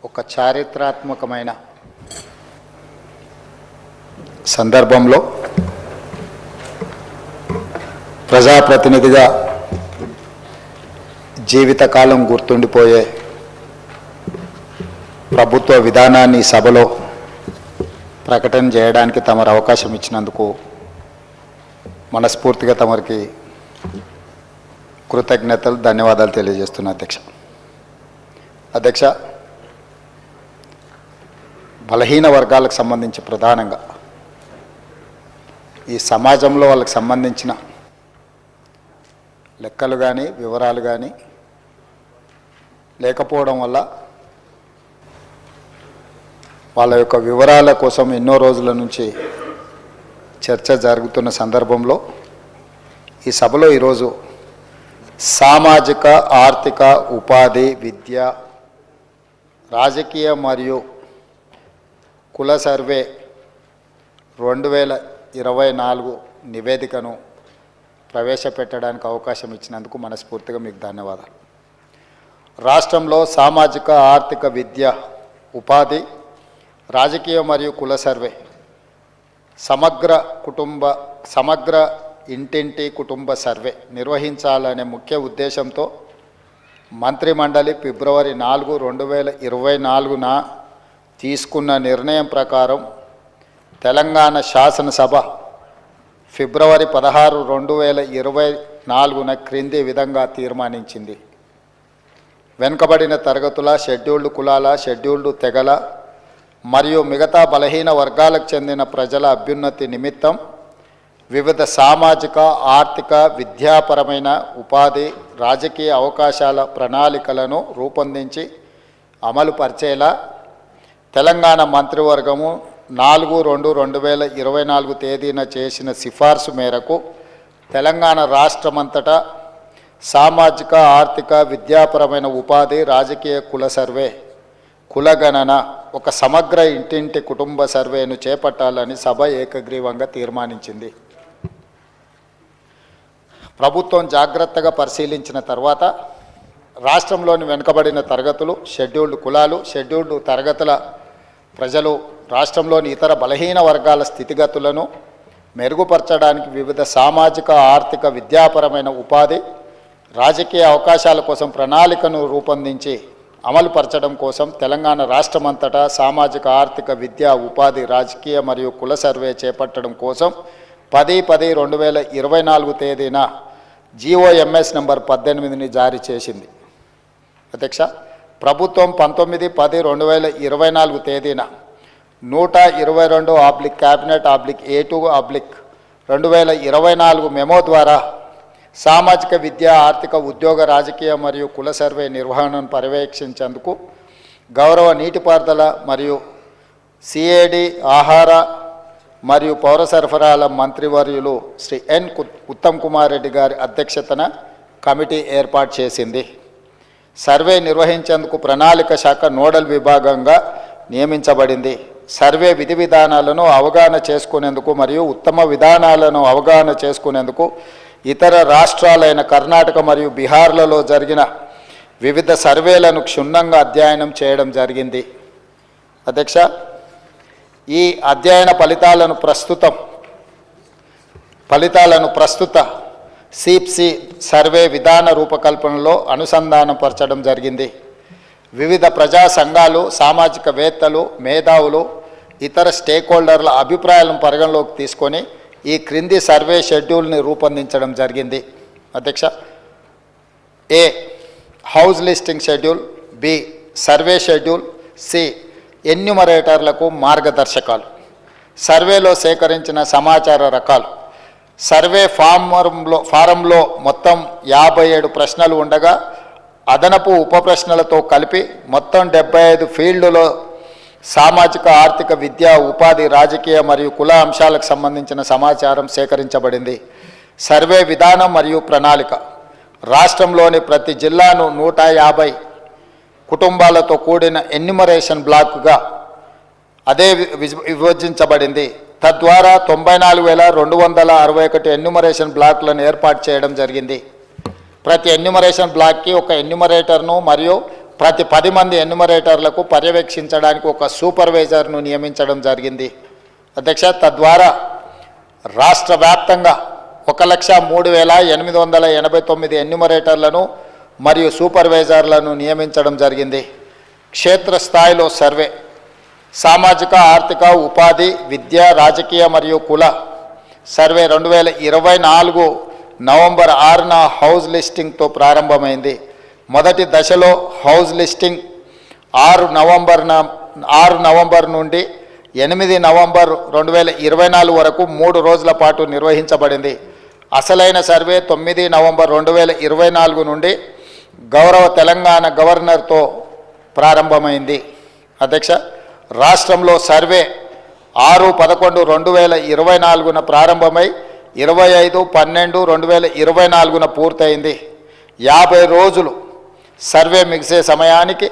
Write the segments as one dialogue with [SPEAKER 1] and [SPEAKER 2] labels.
[SPEAKER 1] ఒక చారిత్రాత్మకమైన సందర్భంలో ప్రజాప్రతినిధిగా జీవితకాలం గుర్తుండిపోయే ప్రభుత్వ విధానాన్ని సభలో ప్రకటన చేయడానికి తమరు అవకాశం ఇచ్చినందుకు మనస్ఫూర్తిగా తమరికి కృతజ్ఞతలు ధన్యవాదాలు తెలియజేస్తున్నా అధ్యక్ష బలహీన వర్గాలకు సంబంధించి ప్రధానంగా ఈ సమాజంలో వాళ్ళకి సంబంధించిన లెక్కలు కానీ వివరాలు కానీ లేకపోవడం వల్ల వాళ్ళ యొక్క వివరాల కోసం ఎన్నో రోజుల నుంచి చర్చ జరుగుతున్న సందర్భంలో ఈ సభలో ఈరోజు సామాజిక ఆర్థిక ఉపాధి విద్య రాజకీయ మరియు కుల సర్వే 2024 నివేదికను ప్రవేశపెట్టడానికి అవకాశం ఇచ్చినందుకు మనస్ఫూర్తిగా మీకు ధన్యవాదాలు. రాష్ట్రంలో సామాజిక ఆర్థిక విద్య ఉపాధి రాజకీయ మరియు కుల సర్వే సమగ్ర ఇంటింటి కుటుంబ సర్వే నిర్వహించాలనే ముఖ్య ఉద్దేశంతో మంత్రిమండలి ఫిబ్రవరి 4, 2024న తీసుకున్న నిర్ణయం ప్రకారం తెలంగాణ శాసనసభ ఫిబ్రవరి 16, 2024న క్రింది విధంగా తీర్మానించింది. వెనుకబడిన తరగతుల, షెడ్యూల్డ్ కులాల, షెడ్యూల్డ్ తెగల మరియు మిగతా బలహీన వర్గాలకు చెందిన ప్రజల అభ్యున్నతి నిమిత్తం వివిధ సామాజిక ఆర్థిక విద్యాపరమైన ఉపాధి రాజకీయ అవకాశాల ప్రణాళికలను రూపొందించి అమలు పరిచేలా తెలంగాణ మంత్రివర్గము 4, 2024 తేదీన చేసిన సిఫార్సు మేరకు తెలంగాణ రాష్ట్రమంతటా సామాజిక ఆర్థిక విద్యాపరమైన ఉపాధి రాజకీయ కుల సర్వే కులగణన ఒక సమగ్ర ఇంటింటి కుటుంబ సర్వేను చేపట్టాలని సభ ఏకగ్రీవంగా తీర్మానించింది. ప్రభుత్వం జాగ్రత్తగా పరిశీలించిన తర్వాత రాష్ట్రంలోని వెనుకబడిన తరగతులు, షెడ్యూల్డ్ కులాలు, షెడ్యూల్డ్ తరగతుల ప్రజలు రాష్ట్రంలోని ఇతర బలహీన వర్గాల స్థితిగతులను మెరుగుపరచడానికి వివిధ సామాజిక ఆర్థిక విద్యాపరమైన ఉపాధి రాజకీయ అవకాశాల కోసం ప్రణాళికను రూపొందించి అమలుపరచడం కోసం తెలంగాణ రాష్ట్రమంతటా సామాజిక ఆర్థిక విద్యా ఉపాధి రాజకీయ మరియు కుల సర్వే చేపట్టడం కోసం 10/10/2024 తేదీన GOMS నంబర్ 18ని జారీ చేసింది. అధ్యక్ష, ప్రభుత్వం 19/10/2024 తేదీన 122 క్యాబినెట్ A2/2024 మెమో ద్వారా సామాజిక విద్య ఆర్థిక ఉద్యోగ రాజకీయ మరియు కుల సర్వే నిర్వహణను పర్యవేక్షించేందుకు గౌరవ నీటిపారుదల మరియు CAD ఆహార మరియు పౌర సరఫరాల మంత్రివర్యులు శ్రీ N. ఉత్తమ్ కుమార్ రెడ్డి గారి అధ్యక్షతన కమిటీ ఏర్పాటు చేసింది. సర్వే నిర్వహించేందుకు ప్రణాళిక శాఖ నోడల్ విభాగంగా నియమించబడింది. సర్వే విధి విధానాలను అవగాహన చేసుకునేందుకు మరియు ఉత్తమ విధానాలను అవగాహన చేసుకునేందుకు ఇతర రాష్ట్రాలైన కర్ణాటక మరియు బీహార్లలో జరిగిన వివిధ సర్వేలను క్షుణ్ణంగా అధ్యయనం చేయడం జరిగింది. అధ్యక్ష, ఈ అధ్యయన ఫలితాలను ప్రస్తుత CPC సర్వే విధాన రూపకల్పనలో అనుసంధానపరచడం జరిగింది. వివిధ ప్రజా సంఘాలు, సామాజికవేత్తలు, మేధావులు, ఇతర స్టేక్ హోల్డర్ల అభిప్రాయాలను పరిగణలోకి తీసుకొని ఈ క్రింది సర్వే షెడ్యూల్ని రూపొందించడం జరిగింది. అధ్యక్ష, A. House listing schedule, B. Survey schedule, C. ఎన్యూమరేటర్లకు మార్గదర్శకాలు, సర్వేలో సేకరించిన సమాచార రకాలు. సర్వే ఫారంలో మొత్తం 57 ప్రశ్నలు ఉండగా అదనపు ఉప ప్రశ్నలతో కలిపి మొత్తం 75 ఫీల్డ్లో సామాజిక ఆర్థిక విద్య ఉపాధి రాజకీయ మరియు కుల అంశాలకు సంబంధించిన సమాచారం సేకరించబడింది. సర్వే విధానం మరియు ప్రణాళిక రాష్ట్రంలోని ప్రతి జిల్లాను 150 కుటుంబాలతో కూడిన ఎన్యూమరేషన్ బ్లాక్గా విభజించబడింది. తద్వారా 94,261 ఎన్యూమరేషన్ బ్లాక్లను ఏర్పాటు చేయడం జరిగింది. ప్రతి ఎన్యూమరేషన్ బ్లాక్కి ఒక ఎన్యూమరేటర్ను మరియు ప్రతి 10 మంది ఎన్యుమరేటర్లకు పర్యవేక్షించడానికి ఒక సూపర్వైజర్ను నియమించడం జరిగింది అధ్యక్ష. తద్వారా రాష్ట్ర వ్యాప్తంగా 1,03,889 ఎన్యుమరేటర్లను మరియు సూపర్వైజర్లను నియమించడం జరిగింది. క్షేత్రస్థాయిలో సర్వే, సామాజిక ఆర్థిక ఉపాధి విద్య రాజకీయ మరియు కుల సర్వే 2024 నవంబర్ 6న హౌస్ లిస్టింగ్తో ప్రారంభమైంది. మొదటి దశలో హౌస్ లిస్టింగ్ 6 నవంబర్ నుండి 8 నవంబర్ 2024 వరకు 3 రోజుల పాటు నిర్వహించబడింది. అసలైన సర్వే 9 నవంబర్ 2024 నుండి గౌరవ తెలంగాణ గవర్నర్తో ప్రారంభమైంది అధ్యక్ష. రాష్ట్రంలో సర్వే 6/11/2024 ప్రారంభమై 25/12/2024 పూర్తయింది. 50 రోజులు సర్వే ముగిసే సమయానికి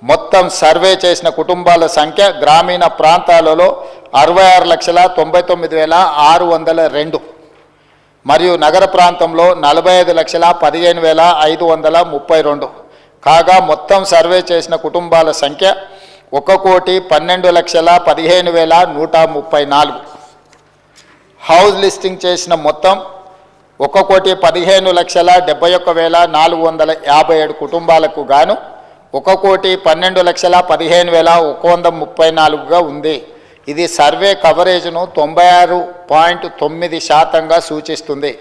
[SPEAKER 1] మొత్తం సర్వే చేసిన కుటుంబాల సంఖ్య గ్రామీణ ప్రాంతాలలో 66,99,602 మరియు నగర ప్రాంతంలో 45,15,532 కాగా మొత్తం సర్వే చేసిన కుటుంబాల సంఖ్య 1,12,15,134. హౌస్ లిస్టింగ్ చేసిన మొత్తం 1,15,71,457 కుటుంబాలకు గాను 1,12,15,134గా ఉంది. ఇది సర్వే కవరేజ్ను 96.9% సూచిస్తుంది.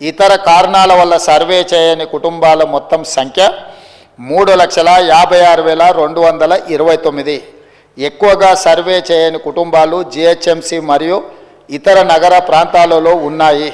[SPEAKER 1] ఇతర కారణాల వల్ల సర్వే చేయని కుటుంబాల మొత్తం సంఖ్య 3,56,229. ఎక్కువగా సర్వే చేయని కుటుంబాలు GHMC మరియు ఇతర నగర ప్రాంతాలలో ఉన్నాయి.